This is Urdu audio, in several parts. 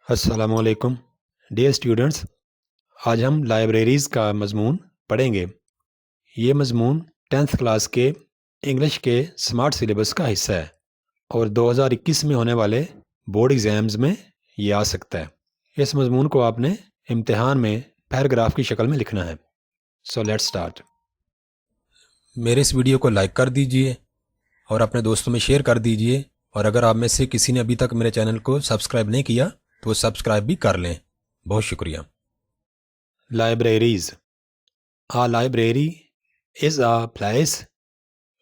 السلام علیکم ڈیئر اسٹوڈنٹس، آج ہم لائبریریز کا مضمون پڑھیں گے۔ یہ مضمون 10th کلاس کے انگلش کے سمارٹ سلیبس کا حصہ ہے اور 2021 میں ہونے والے بورڈ ایگزامز میں یہ آ سکتا ہے۔ اس مضمون کو آپ نے امتحان میں پیراگراف کی شکل میں لکھنا ہے۔ So let's start. میرے اس ویڈیو کو لائک کر دیجئے اور اپنے دوستوں میں شیئر کر دیجئے، اور اگر آپ میں سے کسی نے ابھی تک میرے چینل کو سبسکرائب نہیں کیا تو وہ سبسکرائب بھی کر لیں۔ بہت شکریہ۔ Libraries. A library is a place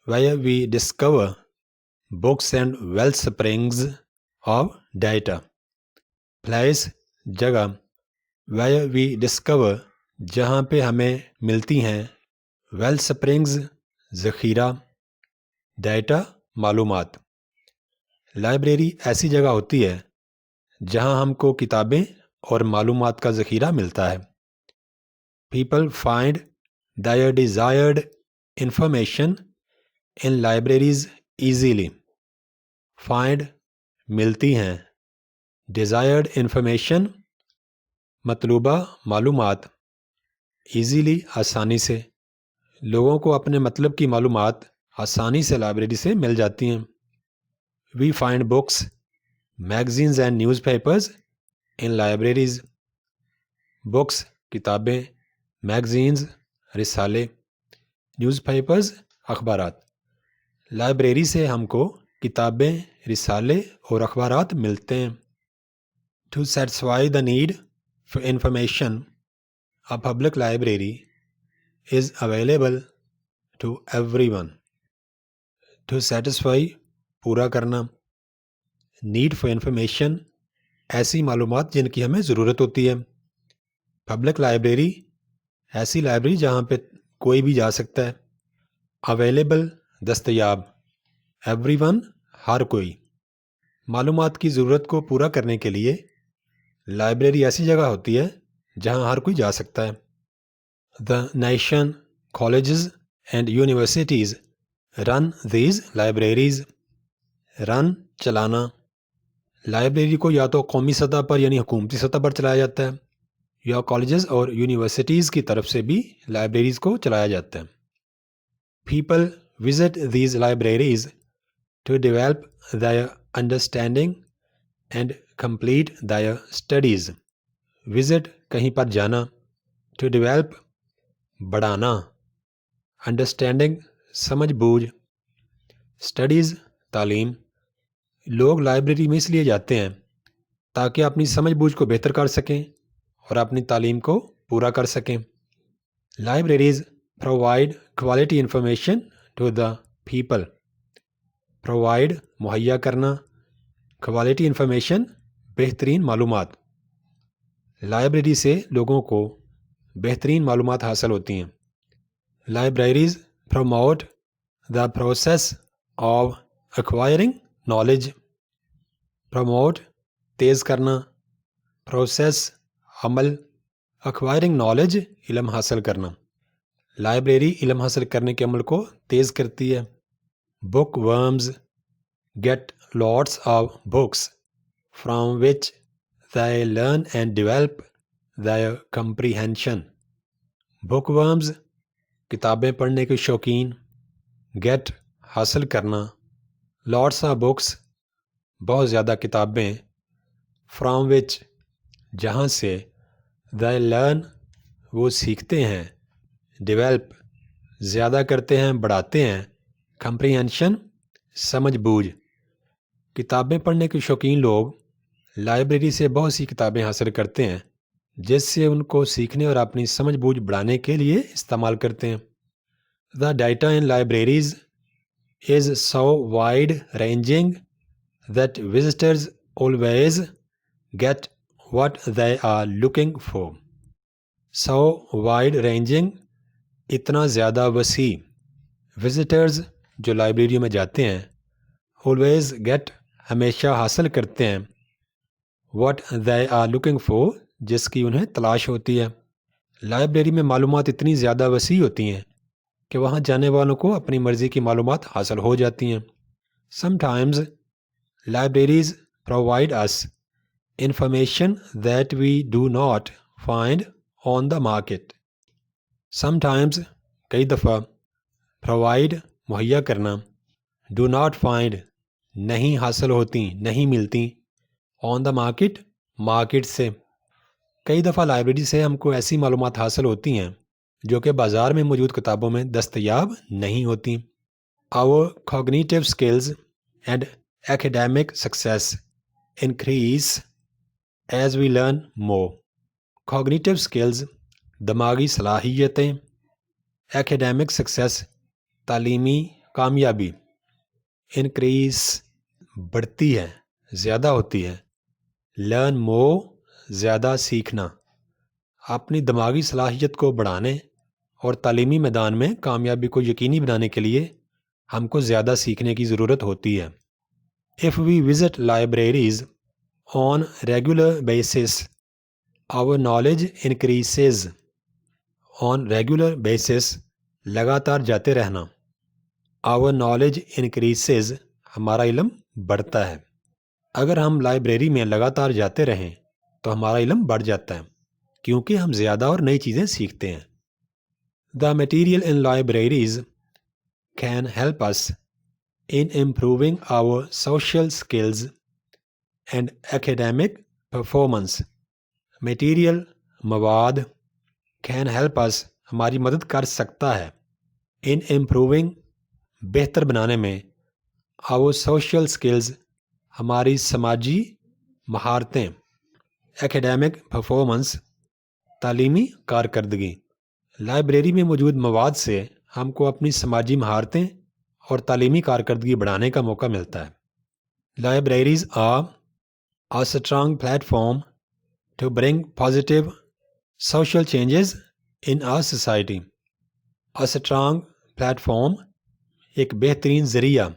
where we discover books and wellsprings of data. Place جگہ where we discover جہاں پہ ہمیں ملتی ہیں wellsprings ذخیرہ ڈیٹا معلومات۔ لائبریری ایسی جگہ ہوتی ہے جہاں ہم کو کتابیں اور معلومات کا ذخیرہ ملتا ہے۔ People find their desired information in libraries easily. Find ملتی ہیں، desired information مطلوبہ معلومات، easily آسانی سے۔ لوگوں کو اپنے مطلب کی معلومات آسانی سے لائبریری سے مل جاتی ہیں۔ We find books, magazines and newspapers in libraries. Books کتابیں، میگزینز رسالے، نیوز پیپرز اخبارات۔ لائبریری سے ہم کو کتابیں، رسالے اور اخبارات ملتے ہیں۔ To satisfy the need for information, a public library is available to everyone. To satisfy پورا کرنا، need for information ایسی معلومات جن کی ہمیں ضرورت ہوتی ہے۔ پبلک لائبریری ایسی لائبریری جہاں پہ کوئی بھی جا سکتا ہے۔ اویلیبل دستیاب، ایوری ون ہر کوئی۔ معلومات کی ضرورت کو پورا کرنے کے لیے لائبریری ایسی جگہ ہوتی ہے جہاں ہر کوئی جا سکتا ہے۔ The nation, colleges and universities run these libraries. رن چلانا، لائبریری کو یا تو قومی سطح پر یعنی حکومتی سطح پر چلایا جاتا ہے یا کالجز اور یونیورسٹیز کی طرف سے بھی لائبریریز کو چلایا جاتا ہے۔ People visit these libraries to develop their understanding and complete their studies. Visit کہیں پر جانا، to develop بڑھانا، understanding سمجھ بوجھ، studies تعلیم۔ لوگ لائبریری میں اس لیے جاتے ہیں تاکہ اپنی سمجھ بوجھ کو بہتر کر سکیں اور اپنی تعلیم کو پورا کر سکیں۔ Libraries provide quality information to the people. Provide مہیا کرنا، کوالٹی انفارمیشن بہترین معلومات۔ لائبریری سے لوگوں کو بہترین معلومات حاصل ہوتی ہیں۔ Libraries promote the process of acquiring knowledge. Promote تیز کرنا، پروسیس عمل، ایکوائرنگ نالج علم حاصل کرنا۔ لائبریری علم حاصل کرنے کے عمل کو تیز کرتی ہے۔ Book worms get lots of books from which they learn and develop their comprehension. Book worms کتابیں پڑھنے کے شوقین، گیٹ حاصل کرنا، لاٹس آف بکس بہت زیادہ کتابیں، فرام وچ جہاں سے، they learn وہ سیکھتے ہیں، ڈیولپ زیادہ کرتے ہیں بڑھاتے ہیں، comprehension سمجھ بوجھ۔ کتابیں پڑھنے کے شوقین لوگ لائبریری سے بہت سی کتابیں حاصل کرتے ہیں جس سے ان کو سیکھنے اور اپنی سمجھ بوجھ بڑھانے کے لیے استعمال کرتے ہیں۔ The data in libraries is so wide ranging that visitors always get what they are looking for. So wide ranging اتنا زیادہ وسیع، visitors جو لائبریری میں جاتے ہیں always get ہمیشہ حاصل کرتے ہیں what they are looking for جس کی انہیں تلاش ہوتی ہے۔ لائبریری میں معلومات اتنی زیادہ وسیع ہوتی ہیں کہ وہاں جانے والوں کو اپنی مرضی کی معلومات حاصل ہو جاتی ہیں۔ Sometimes libraries provide us information that we do not find on the market. Sometimes کئی دفعہ provide مہیا کرنا, do not find نہیں حاصل ہوتی, نہیں ملتی, on the market مارکیٹ سے. کئی دفعہ لائبریری سے ہم کو ایسی معلومات حاصل ہوتی ہیں جو کہ بازار میں موجود کتابوں میں دستیاب نہیں ہوتی. Our cognitive skills and academic success increase as we learn more. Cognitive skills دماغی صلاحیتیں, academic success تعلیمی کامیابی, increase بڑھتی ہے, زیادہ ہوتی ہے, learn more زیادہ سیکھنا. اپنی دماغی صلاحیت کو بڑھانے اور تعلیمی میدان میں کامیابی کو یقینی بنانے کے لیے ہم کو زیادہ سیکھنے کی ضرورت ہوتی ہے. If we visit libraries on regular basis, our knowledge increases. On regular basis لگاتار جاتے رہنا. Our knowledge increases ہمارا علم بڑھتا ہے. اگر ہم لائبریری میں لگاتار جاتے رہیں تو ہمارا علم بڑھ جاتا ہے کیونکہ ہم زیادہ اور نئی چیزیں سیکھتے ہیں. The material in libraries can help us in improving our social skills and academic performance. Material مواد can help us ہماری مدد کر سکتا ہے in improving بہتر بنانے میں our social skills ہماری سماجی مہارتیں, academic performance تعلیمی کارکردگی. لائبریری میں موجود مواد سے ہم کو اپنی سماجی مہارتیں اور تعلیمی کارکردگی بڑھانے کا موقع ملتا ہے. Libraries are a strong platform to bring positive social changes in our society. A strong platform ایک بہترین ذریعہ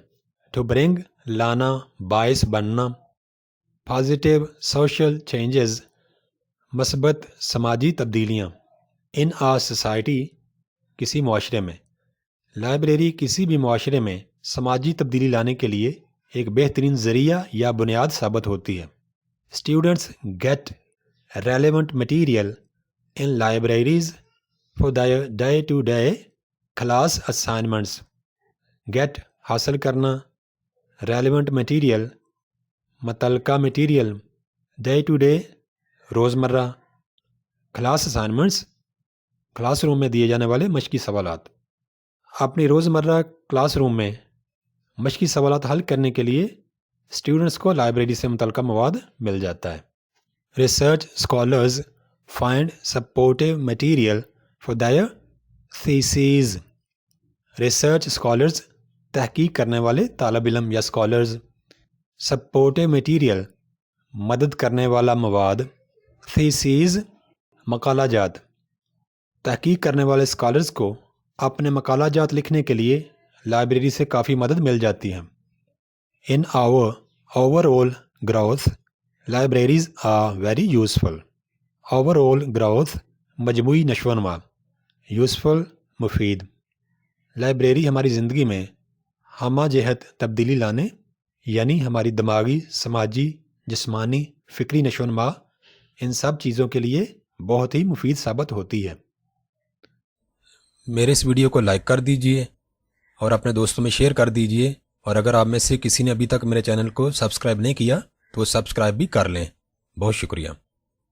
to bring لانا, باعث بننا, positive social changes مثبت سماجی تبدیلیاں, in our society کسی معاشرے میں. لائبریری کسی بھی معاشرے میں سماجی تبدیلی لانے کے لیے ایک بہترین ذریعہ یا بنیاد ثابت ہوتی ہے. Students get relevant material in libraries for their day-to-day class assignments. Get حاصل کرنا, relevant material متعلقہ مٹیریل, day-to-day روزمرہ, class assignments کلاس روم میں دیے جانے والے مشقی سوالات. اپنی روزمرہ کلاس روم میں مشقی سوالات حل کرنے کے لیے اسٹوڈنٹس کو لائبریری سے متعلقہ مواد مل جاتا ہے. Research scholars find supportive material for their theses. Research scholars تحقیق کرنے والے طالب علم یا اسکالرز, سپورٹیو مٹیریل مدد کرنے والا مواد, تھیسیز مقالہ جات. تحقیق کرنے والے اسکالرز کو اپنے مقالہ جات لکھنے کے لیے لائبریری سے کافی مدد مل جاتی ہے. In our overall growth, libraries are very useful. Overall growth مجموعی نشو و نما, useful مفید. لائبریری ہماری زندگی میں ہمہ جہت تبدیلی لانے یعنی ہماری دماغی, سماجی, جسمانی, فکری نشو و نما ان سب چیزوں کے لیے بہت ہی مفید ثابت ہوتی ہے. میرے اس ویڈیو کو لائک کر دیجئے اور اپنے دوستوں میں شیئر کر دیجئے, اور اگر آپ میں سے کسی نے ابھی تک میرے چینل کو سبسکرائب نہیں کیا تو وہ سبسکرائب بھی کر لیں. بہت شکریہ.